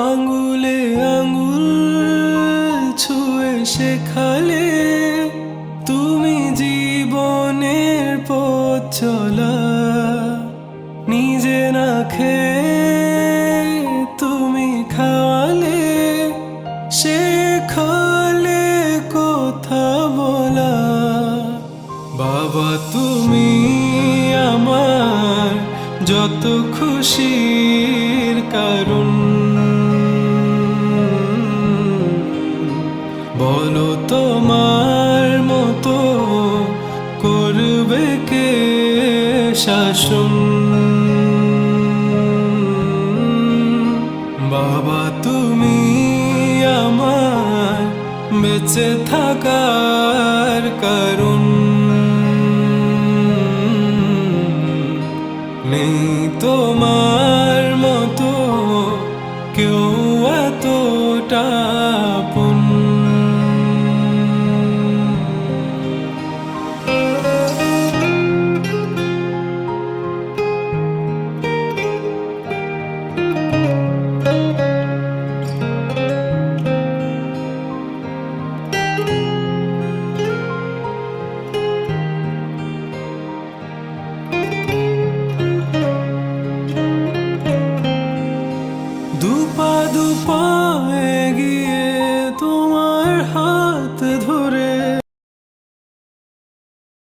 আঙ্গুলে আঙ্গুল ছুঁয়ে শেখালে তুমি জীবনের পথ চলা। নিজে না খেয়ে তুমি খাওয়ালে, শেখালে কথা বলা। বাবা তুমি আমার যত খুশির কারণ, বলো তোমার মতো করবে কে শাসন। বাবা তুমি আমার বেঁচে থাকার কারণ, নেই তোমার